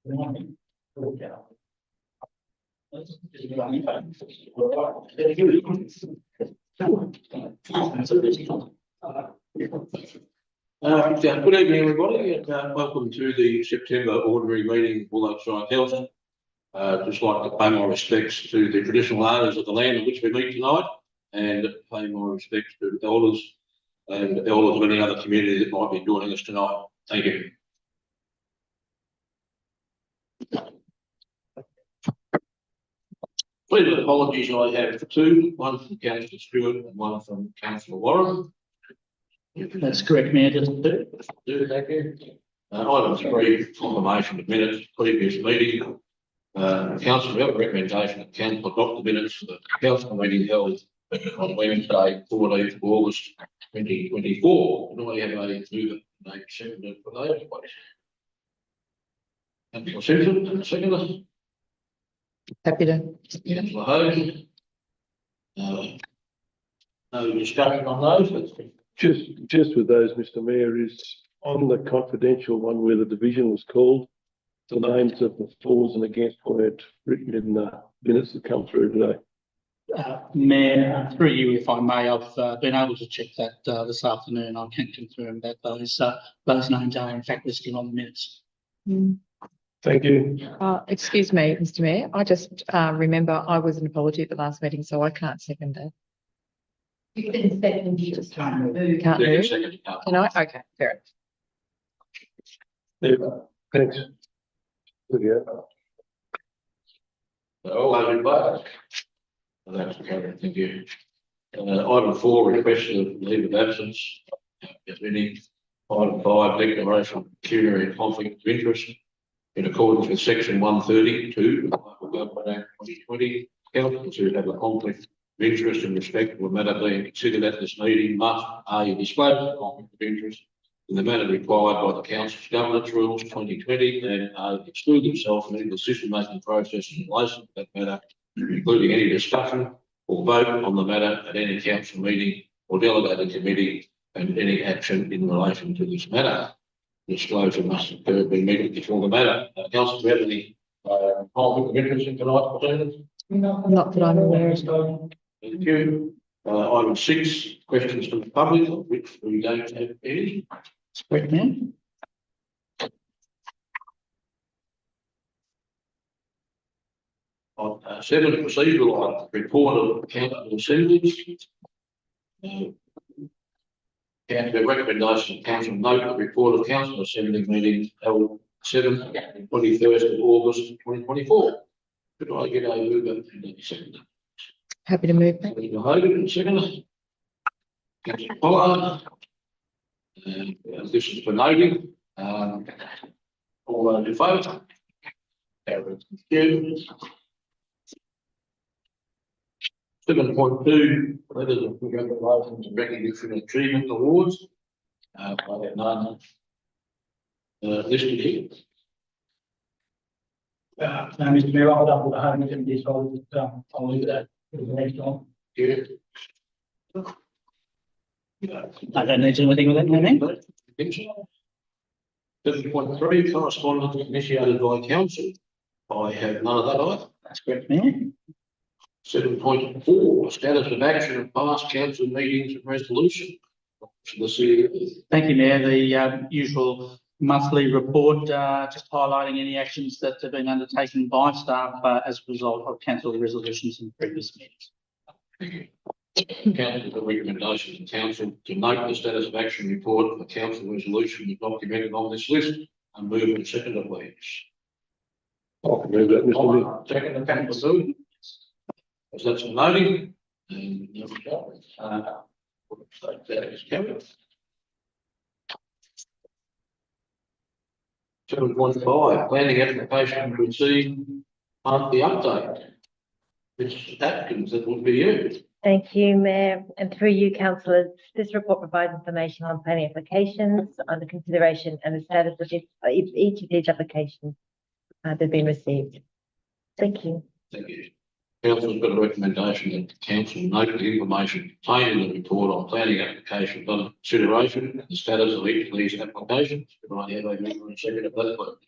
Good evening, everybody, and welcome to the September ordinary meeting of Bullocks Shire Council. Just like to pay my respects to the traditional owners of the land on which we meet tonight, and pay my respects to elders and elders of any other community that might be joining us tonight. Thank you. Please apologies, I have two, one from Councillor Stewart and one from Councillor Warren. That's correct, Mayor. Just Do thank you. Item 3, confirmation of minutes, previous meeting. Council, we have a recommendation that Council adopt the minutes for the Council meeting held on Wednesday, 14th of August 2024. Do I have a mover and a seconder for those, please? Councillor Simpson, and a seconder. Happy to. Councillor Hogan. No discussion on those. Just with those, Mr. Mayor, is on the confidential one where the division was called, the names of the fors and against weren't written in the minutes that come through today. Mayor, through you, if I may, I've been able to check that this afternoon. I can confirm that those names are in fact listed on the minutes. Thank you. Excuse me, Mr. Mayor. I just remember I was an apology at the last meeting, so I can't second that. You can second, you just can't move. Can't move. Second. Can I? Okay, fair enough. Yeah, thanks. Yeah. All those in favour? That's carried, thank you. Item 4, request of leave of absence. If any. Item 5, declaration of pecuniary conflict of interest. In accordance with section 132 of the Local Government Act 2020, councillors who have a conflict of interest in respect of a matter being considered at this meeting must A, disclose the conflict of interest in the manner required by the Council's Governance Rules 2020 and exclude themselves from any decision-making process in relation to that matter, including any discussion or vote on the matter at any council meeting or delegated committee and any action in relation to this matter. Disclosure must occur immediately before the matter. Council, do you have any conflict of interest in tonight's proceedings? Not that I'm aware of. Thank you. Item 6, questions from the public, of which we don't have any. That's correct, Mayor. On 7, procedural report of council assemblies. Council recommendation of council note the report of council assembly meeting held 7th and 21st of August 2024. Could I get a mover and a seconder? Happy to move. Councillor Hogan and seconder. Councillor Pollard. This is for noting. All those in favour? Carried. Thank you. 7.2, letters of congratulations and recognition and achievement awards. I have none listed here. Mr. Mayor, I'll double the home and this, I'll leave that for the next one. Yeah. I don't need to do anything with that, Mayor. 7.3, correspondence initiated by council. I have none of that either. That's correct, Mayor. 7.4, status of action of past council meetings and resolution. Thank you, Mayor. The usual monthly report, just highlighting any actions that have been undertaken by staff as a result of council resolutions in previous meetings. Thank you. Council, the recommendation to council to note the status of action report for council resolution is documented on this list and move and second it, please. I can move that, Mr. Mayor. Second, the council do. As that's for noting, and that is carried. 7.5, planning application to receive monthly update. Ms. Atkins, that would be you. Thank you, Mayor, and through you, councillors. This report provides information on planning applications under consideration and the status of each of these applications that have been received. Thank you. Thank you. Council's got a recommendation that the council note the information contained in the report on planning applications under consideration and the status of each of these applications. Could I have a mover and second of that, please?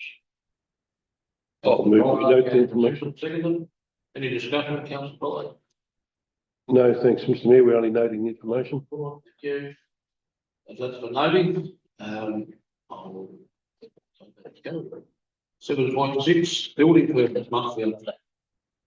I'll move to note the information. Seconded. Any discussion, councillor Pollard? No, thanks, Mr Mayor. We're only noting the information. Thank you. If that's for noting, I'll. 7.6, building permits monthly.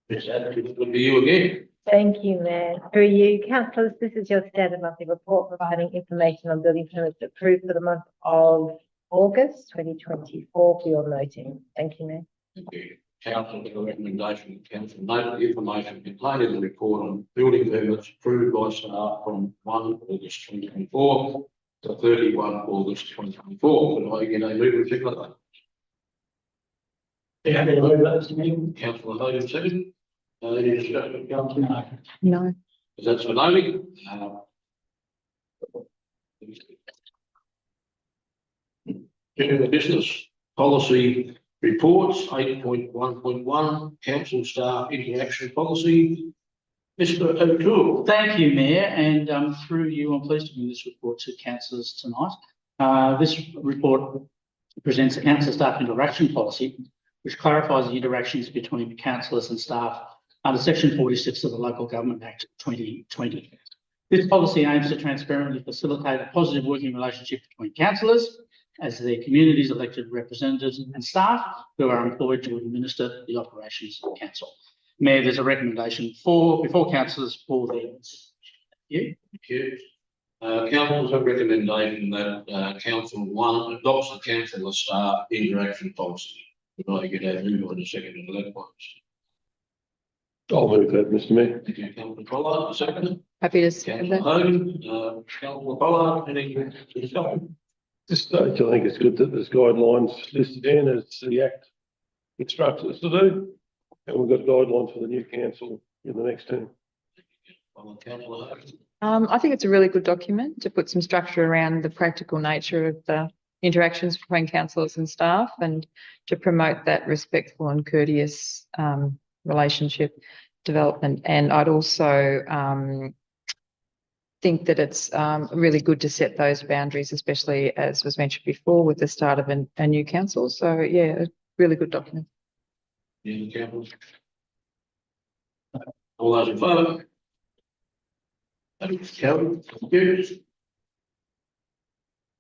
It would be you again. Thank you, Mayor. Through you, councillors, this is your standard monthly report providing information on building permits approved for the month of August 2024 for your noting. Thank you, Mayor. Thank you. Council, with the recommendation, council note the information contained in the report on building permits approved by staff from 1 August 2024 to 31 August 2024. Could I get a mover and seconder? Yeah, Councillor Hogan, second. Any discussion, councillor? No. Is that for noting? General business policy reports, 8.1.1, council staff interaction policy. Mr O'Toole. Thank you, Mayor, and through you, I'm pleased to bring this report to councillors tonight. This report presents a council staff interaction policy, which clarifies the interactions between councillors and staff under Section 46 of the Local Government Act 2020. This policy aims to transparently facilitate a positive working relationship between councillors as their community's elected representatives and staff who are employed to administer the operations of council. Mayor, there's a recommendation before councillors for these. Thank you. Council's a recommendation that Council 1 adopts the council staff interaction policy. Could I get a move on a second to that one? I'll move that, Mr Mayor. Thank you, Councillor Pollard, second. Happy to second Councillor that. Hogan, Councillor Pollard, any discussion? This stage, I think it's good that there's guidelines listed in as the Act instructs us to do. And we've got guidelines for the new council in the next term. Councillor Hogan. I think it's a really good document to put some structure around the practical nature of the interactions between councillors and staff and to promote that respectful and courteous relationship development. And I'd also think that it's really good to set those boundaries, especially as was mentioned before with the start of a new council. So yeah, a really good document. Any councillors? All those in favour? That is carried. Thank you.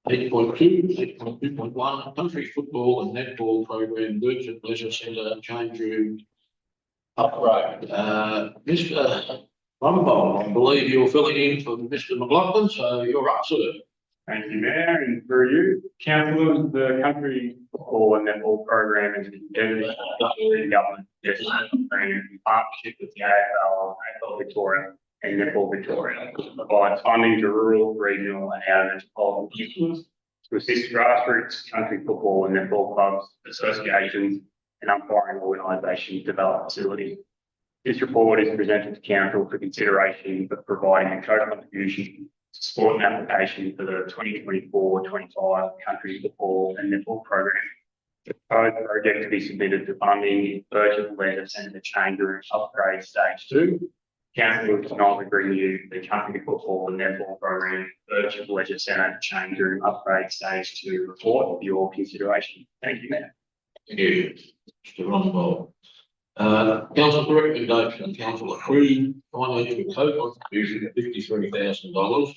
8.2, 8.2.1, country football and netball program, Merchant Leisure Centre change room upgrade. Mr. Rumbold, I believe you're filling in for Mr. McLaughlin, so you're up, sir. Thank you, Mayor, and through you, councillors, the country football and netball program is intended to government in partnership with the AFL, AFL Victoria and Netball Victoria to provide funding to rural, regional and outer metropolitan communities to assist grassroots country football and netball clubs, associations and umpiring organisations develop facilities. This report is presented to council for consideration for providing a co-contribution to support an application for the 2024-25 country football and netball program. The proposed project to be submitted to funding Virgin Leisure Centre change room upgrade stage 2. Council will tonight bring you the country football and netball program Virgin Leisure Centre change room upgrade stage 2 report for your consideration. Thank you, Mayor. Thank you, Mr. Rumbold. Council recommendation, council approved financial co-contribution of $53,000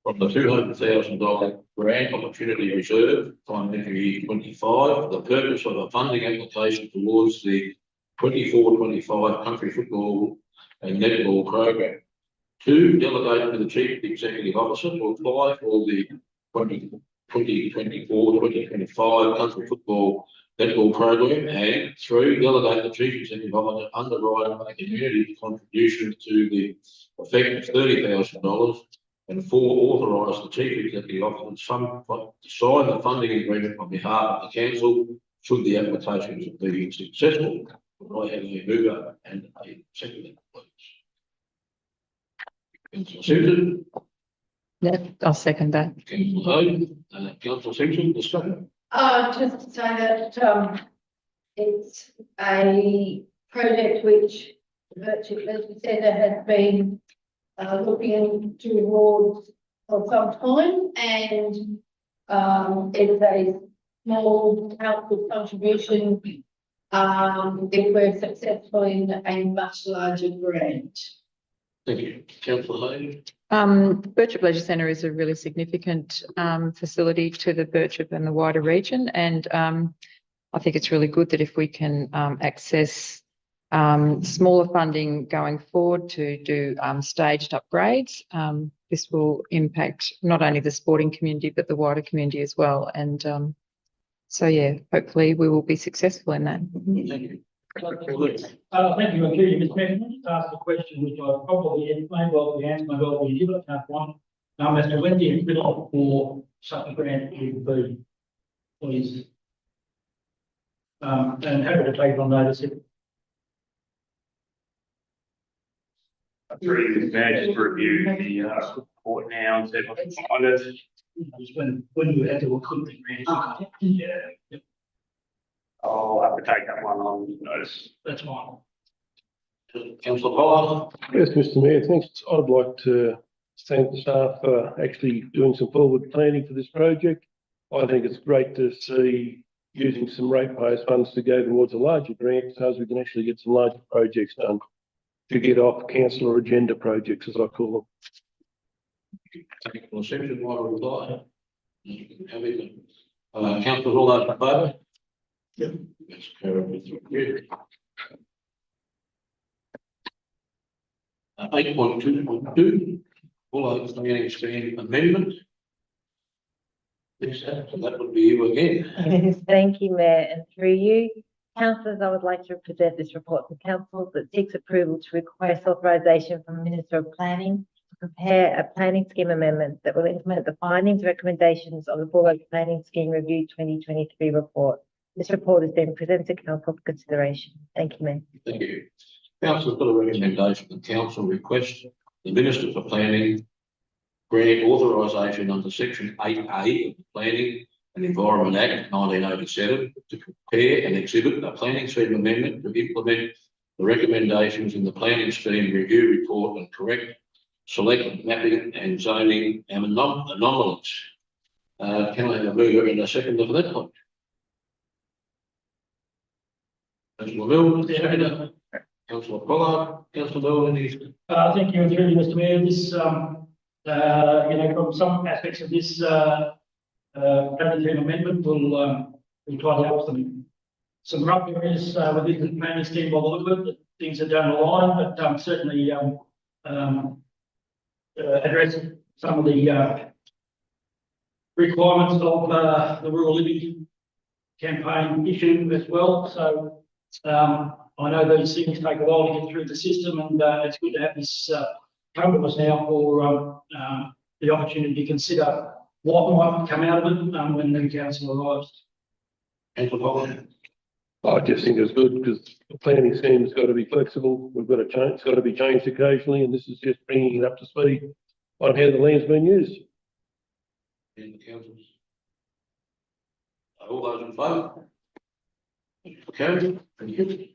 from the $200,000 grant opportunity reserve financial year 25 for the purpose of a funding application towards the 24-25 country football and netball program. 2, delegate to the Chief Executive Officer to apply for the 2024-2025 country football netball program, and 3, delegate the Chief Executive Officer underwrite a community contribution to the effect of $30,000, and 4, authorise the Chief Executive Officer to sign the funding agreement on behalf of the council should the applications be successful. I have a mover and a second, please. Councillor Simpson. Yeah, I'll second that. Councillor Hogan, Councillor Simpson, discussion. Just to say that it's a project which the Virtue Leisure Centre has been looking towards for some time, and it's a small council contribution if we're successful in a much larger grant. Thank you. Councillor Hayden. Birchip Leisure Centre is a really significant facility to the Birchip and the wider region, and I think it's really good that if we can access smaller funding going forward to do staged upgrades, this will impact not only the sporting community but the wider community as well. And so, yeah, hopefully we will be successful in that. Thank you. Thank you, Mr. Mayor. Just ask a question which I probably may well be answered, may well be given at one. As to when the equivalent for such a grant would be, please. And happy to take it on notice if Through this mayor, just review the report now and see if I can find it. just when you had to equip the grant. Yeah, I'll have to take that one on notice. that's fine. Councillor Pollard. Yes, Mr Mayor, thanks. I'd like to thank the staff for actually doing some forward planning for this project. I think it's great to see using some ratepayers funds to go towards a larger grant so as we can actually get some larger projects done to get off councillor agenda projects, as I call them. Technical section, want to reply? Councillors, all those in favour? Yep. That's carried with you. 8.2.2, all those planning scheme amendment. Lisa, so that would be you again. Thank you, Mayor, and through you, councillors, I would like to present this report to council that seeks approval to request authorisation from the Minister of Planning to prepare a planning scheme amendment that will implement the findings, recommendations of the Board of Planning Scheme Review 2023 report. This report has been presented to council for consideration. Thank you, Mayor. Thank you. Council's got a recommendation. The council requests the Minister for Planning grant authorisation under section 8A of the Planning and Environment Act 1987 to prepare and exhibit a planning scheme amendment to implement the recommendations in the planning scheme review report and correct select mapping and zoning anomalies. Can I have a mover and a seconder for that point? Councillor Milne, seconder. Councillor Pollard, Councillor Milne, any? Thank you, through you, Mr. Mayor. This, from some aspects of this planning scheme amendment will try to help some rough areas within the planning scheme by the look of it. Things that don't align, but certainly address some of the requirements of the rural living campaign issue as well. So I know these things take a while to get through the system, and it's good to have this come to us now for the opportunity to consider what might come out of it when the council arrives. Councillor Pollard. I just think it's good because the planning scheme's got to be flexible. We've got to change, it's got to be changed occasionally, and this is just bringing it up to speed on how the land's been used. And the councils. All those in favour? Carried. Thank you.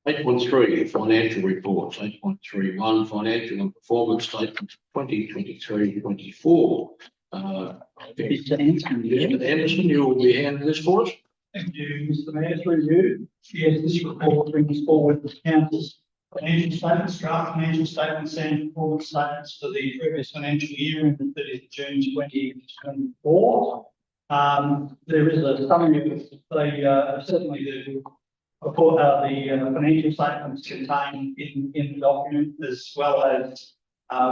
8.3 financial reports. 8.31 financial and performance statements 2023-24. Mr. Anderson, Mr. Anderson, you will be handling this for us. Thank you, Mr. Mayor, through you. Yes, this report brings forward the council's financial statements, draft financial statements and performance statements for the previous financial year ended 30th June 2024. There is a summary of certainly the report, the financial statements contained in the document, as well as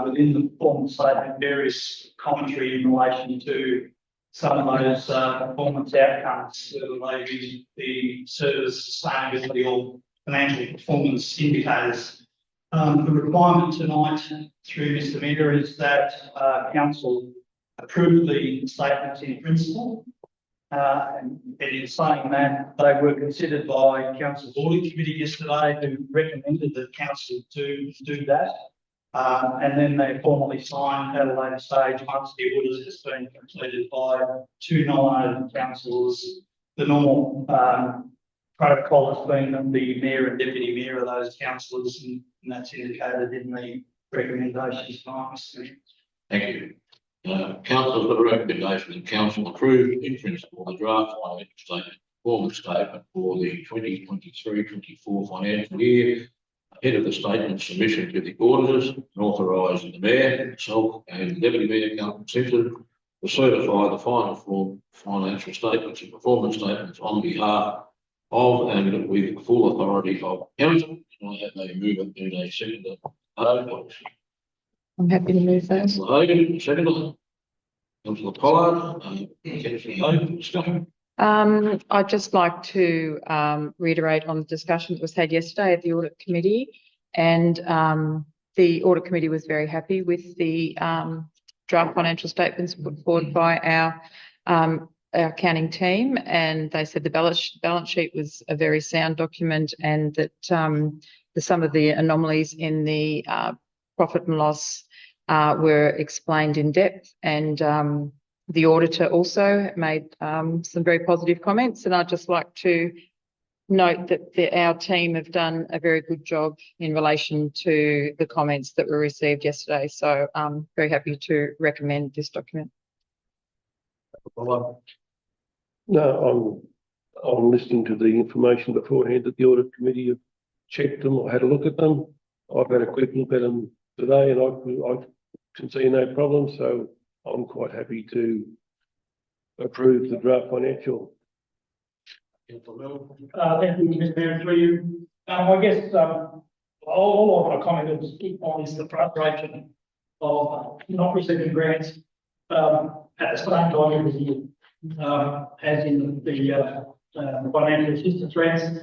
within the performance statement, various commentary in relation to some of those performance outcomes, whether they be the service, sustainability or financial performance indicators. The requirement tonight through Mr. Mayor is that council approve the statements in principle. And in saying that, they were considered by Council's Audit Committee yesterday, who recommended that council do that. And then they formally signed at a later stage once the audit has been completed by two nominated councillors. The normal protocol has been that the mayor and deputy mayor are those councillors, and that's indicated in the recommendations tonight. Thank you. Council's got a recommendation that council approve in principle the draft financial statement, performance statement for the 2023-24 financial year, ahead of the statement submission to the auditors, and authorising the mayor, myself, and deputy mayor, Councillor Simpson, to certify the final form financial statements and performance statements on behalf of and with full authority of council. Can I have a mover and a seconder? Please. I'm happy to move those. Councillor Hogan, seconder. Councillor Pollard, Councillor Hogan, discussion. I'd just like to reiterate on the discussion that was had yesterday at the audit committee, and the audit committee was very happy with the draft financial statements put forward by our accounting team, and they said the balance sheet was a very sound document, and that some of the anomalies in the profit and loss were explained in depth, and the auditor also made some very positive comments, and I'd just like to note that our team have done a very good job in relation to the comments that were received yesterday. So I'm very happy to recommend this document. No, I'm listening to the information beforehand that the audit committee have checked them or had a look at them. I've had a quick look at them today, and I can see no problem, so I'm quite happy to approve the draft financial. Thank you, Mr. Mayor, through you. I guess, all of my comment on is the frustration of not receiving grants, at the same time every year, as in the financial assistance grants.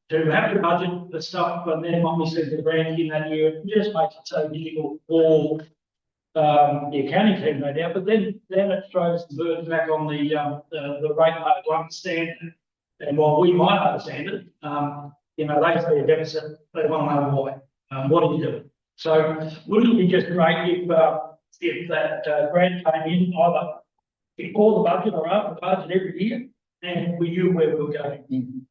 To have to budget the stuff, but then when we see the grant in that year, it just makes it so difficult for the accounting team, no doubt, but then it throws the burden back on the ratepayer to understand it. And while we might understand it, they see a deficit, they want to know why. What are you doing? So wouldn't it be just great if that grant came in either before the budget or after the budget every year, and we knew where we were going?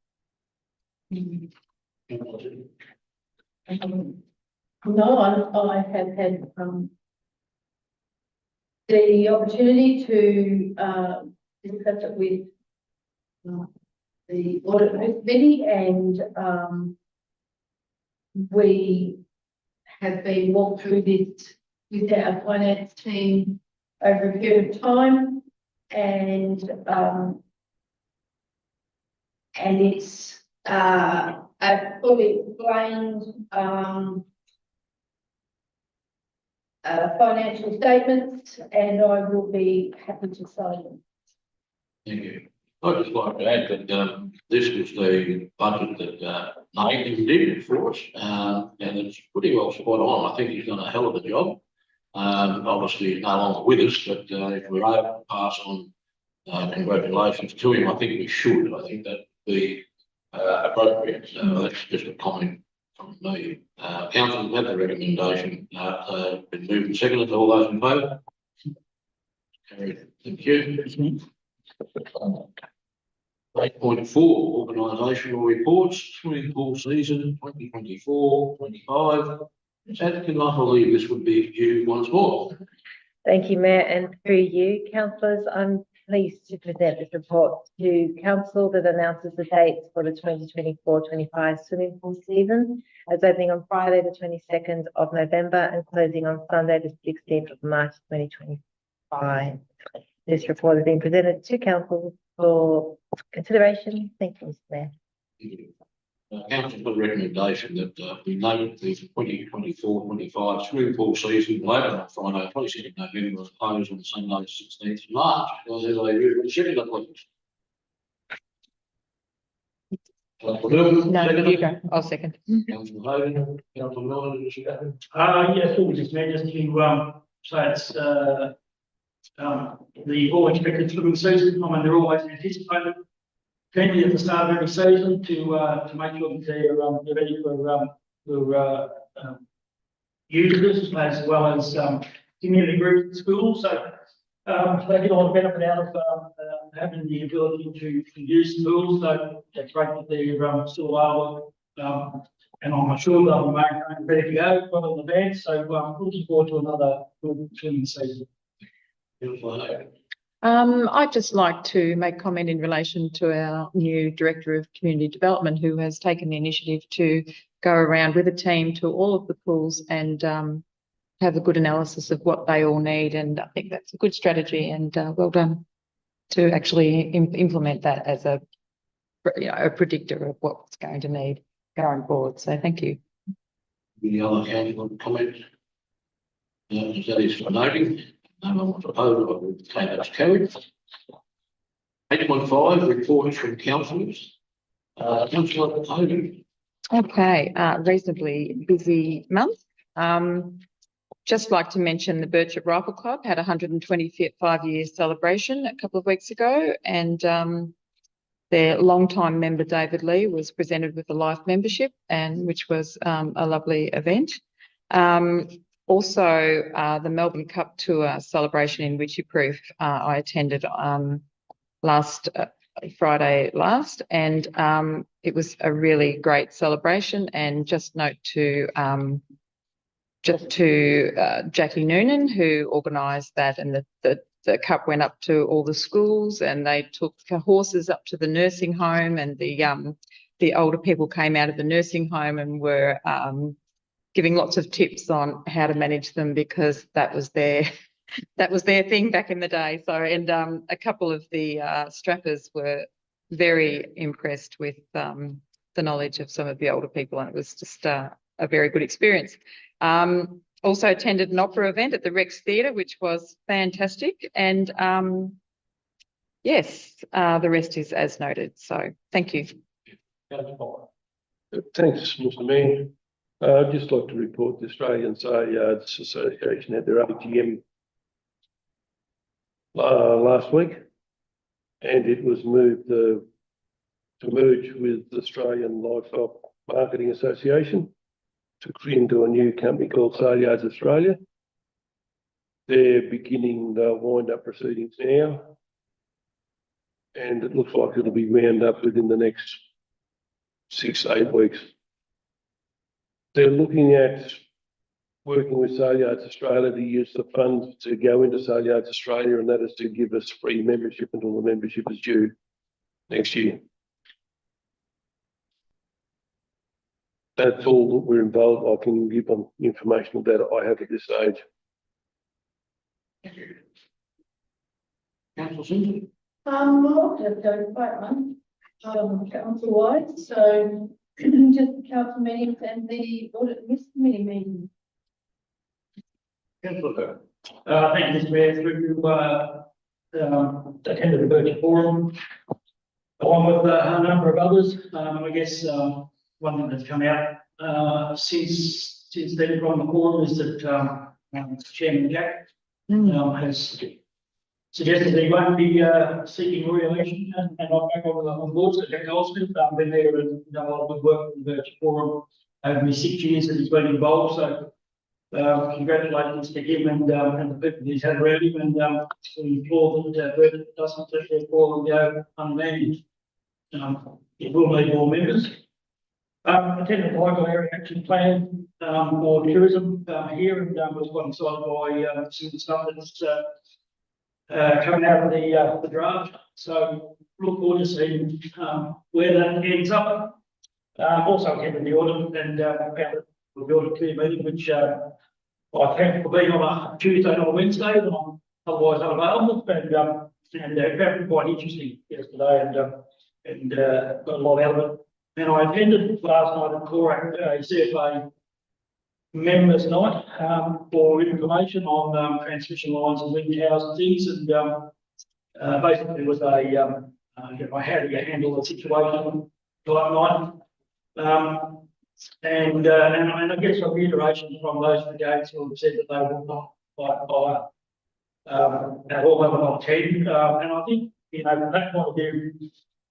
No, I have had the opportunity to discuss it with the audit committee, and we have been walked through this with our finance team over a period of time, and it's a fully explained financial statements, and I will be happy to sign them. Thank you. I'd just like to add that this was the budget that Nathan did for us, and it's pretty well spot on. I think he's done a hell of a job. Obviously, he's no longer with us, but if we're able to pass on congratulations to him, I think we should. I think that would be appropriate. That's just a comment from me. Council had the recommendation, been moved and seconded. All those in favour? Carried. Thank you. 8.4, organisational reports, swimming pool season 2024-25. I cannot believe this would be you once more. Thank you, Mayor, and through you, councillors, I'm pleased to present this report to council that announces the dates for the 2024-25 swimming pool season, as opening on Friday the 22nd of November and closing on Sunday the 16th of March 2025. This report has been presented to council for consideration. Thank you, Mr. Mayor. Council's got a recommendation that we note the 2024-25 swimming pool season will open on Friday, 22nd November, and close on Sunday, 16th of March. No, you go. I'll second. Councillor Hogan, Councillor Miller, discussion. Yes, just Mayor, just to say it's the all expected swimming season. I mean, they're always anticipated. Plenty at the start of every season to make sure that they're ready for users as well as community groups in schools. So they get a lot of benefit out of having the ability to use schools. So it's great that they're still available And I'm sure they'll be making ready to go, well in advance, so I'm looking forward to another good swimming season. I'd just like to make comment in relation to our new Director of Community Development, who has taken the initiative to go around with a team to all of the pools and have a good analysis of what they all need. And I think that's a good strategy, and well done to actually implement that as a predictor of what's going to need going forward. So thank you. Any other councillor comment? That is for noting. No one wants to oppose, I would say that's carried. 8.5, reports from councillors. Councillor Hogan. Okay, reasonably busy month. Just like to mention the Birchip Rifle Club had 125-year celebration a couple of weeks ago, and their longtime member David Lee was presented with a life membership, and which was a lovely event. Also, the Melbourne Cup Tour celebration in Wycheproof, I attended last Friday last, and it was a really great celebration. And just note to Jackie Noonan, who organised that, and the cup went up to all the schools, and they took horses up to the nursing home, and the older people came out of the nursing home and were giving lots of tips on how to manage them, because that was their thing back in the day. So, and a couple of the strappers were very impressed with the knowledge of some of the older people, and it was just a very good experience. Also attended an opera event at the Rex Theatre, which was fantastic. And yes, the rest is as noted. So thank you. Thanks, Mr. Mayor. I'd just like to report the Australian Sale Yards Association had their AGM last week, and it was moved to merge with the Australian Livestock Marketing Association to create into a new company called Sale Yards Australia. They're beginning the wind-up proceedings now, and it looks like it'll be wound up within the next 6 to 8 weeks. They're looking at working with Sale Yards Australia to use the funds to go into Sale Yards Australia, and that is to give us free membership until the membership is due next year. That's all that we're involved. I can give them information about it I have at this stage. Thank you. Councillor Simpson. Well, just going quite one, council-wide, so just the council meetings and the audit committee meeting. Councillor. Thank you, Mr. Mayor. Through attended the Birchip Forum, along with a number of others. I guess one thing that's come out since then from the forum is that Chairman Jack has suggested that he won't be seeking re-election, and I'm back on board. So Jack Goldsmith, been there and done a lot of good work in the Birchip Forum over the 6 years that he's been involved. So congratulations to him and the people he's had around him, and we implore that Birchip doesn't let their forum go unmanaged. It will need more members. Attended the local area action plan for tourism here, and was quite excited by some of the stuff that's coming out of the draft. So look forward to seeing where that ends up. Also attended the audit and found that the audit committee meeting, which I thank for being on a Tuesday, not a Wednesday, when I'm otherwise unavailable, and found it quite interesting yesterday, and got a lot out of it. And I attended last night at CORAC, a CFA members night for information on transmission lines and wind towers and things, and basically it was a how do you handle the situation type night. And I guess a reiteration from those brigades who have said that they will not fight fire at all, they will not attend. And I think, from that point of view,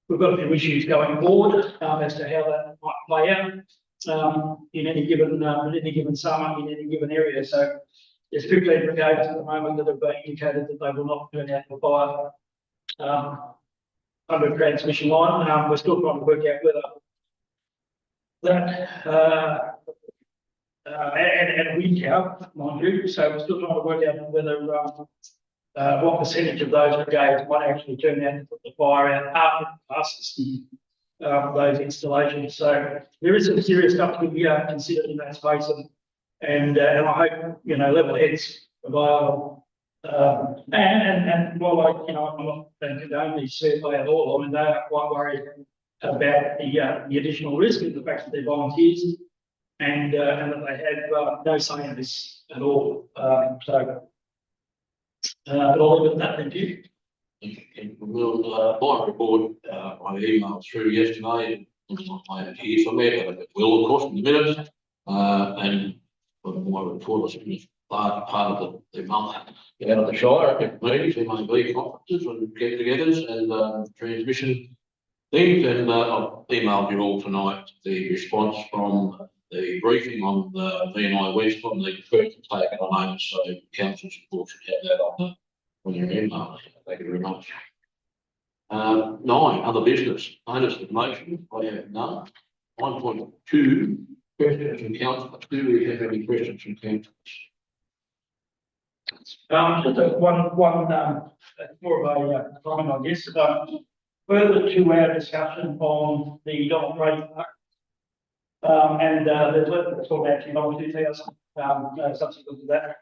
we've got a few issues going forward as to how that might play out in any given summer, in any given area. So there's 15 brigades at the moment that have indicated that they will not turn out for fire under a transmission line. We're still trying to work out whether that, and wind tower, mind you, so we're still trying to work out whether, what percentage of those brigades might actually turn out to put the fire out after the passes, those installations. So there is some serious stuff to be considered in that space, and I hope, level heads prevail. And while I'm not going to condone these survey at all, I mean, they are quite worried about the additional risk of the fact that they're volunteers and that they have no say in this at all. But I'll leave it at that, thank you. We'll, my report, I emailed through yesterday, I have here somewhere, but it will, of course, in the minutes, and my report is part of the month out of the Shire, meetings, MAB conferences and get-togethers and transmission things, and I've emailed you all tonight the response from the briefing on the VNI West on the first take at the moment, so council support should have that on your email. Thank you very much. 9, other business, notice of motion, I have none. 1.2, questions from council. Do we have any questions from council? Just one, more of a comment, I guess, further to our discussion on the Donald Gray Park. And there's a that's all actually on 2000, subsequent to that.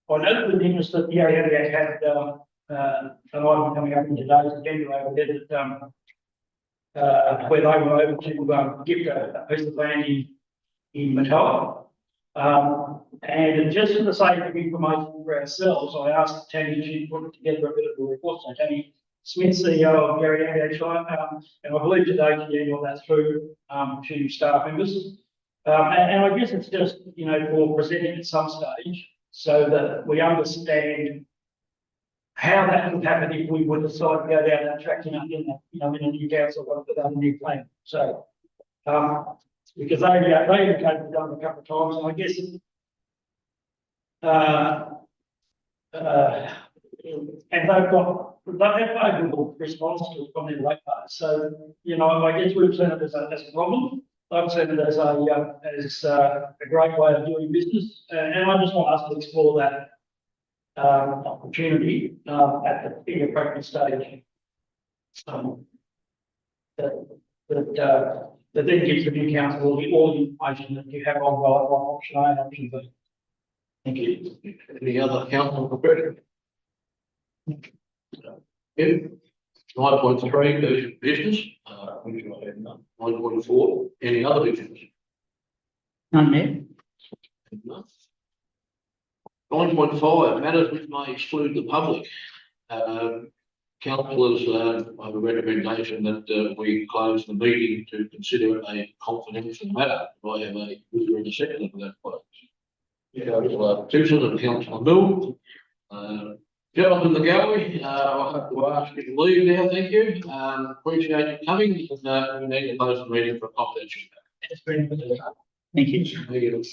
I noted with interest that the area had an item coming up in today's agenda over there that where they were able to gift a piece of land in Mattel. And just for the sake of information for ourselves, I asked Tammy to put together a bit of a report. So Tammy Smith, CEO of Gary Shire, and I believe today she emailed that through to staff members. And I guess it's just, for presenting at some stage so that we understand how that would happen if we would decide to go down that track in a new council or with a new plan. So, because they indicated we've done it a couple of times, and I guess and they've had favourable response to it from their late part. So, I guess we've seen it as a problem. I've seen it as a great way of doing business, and I just want us to explore that opportunity at the appropriate stage. That then gives the new council all the information that you have on option A and option B. Thank you. Any other council profession? Yeah. 9.3 business. 9.4. Any other business? None, Mayor. 9.5 matters which may exclude the public. Councillors have a recommendation that we close the meeting to consider a confidential matter. I have a user in a second for that place. Councillor Simpson and Councillor Mill. Gentlemen in the gallery, I have to ask you to leave now, thank you. Appreciate you coming, and we need to close the meeting for a confidential matter. Thank you. Thank you.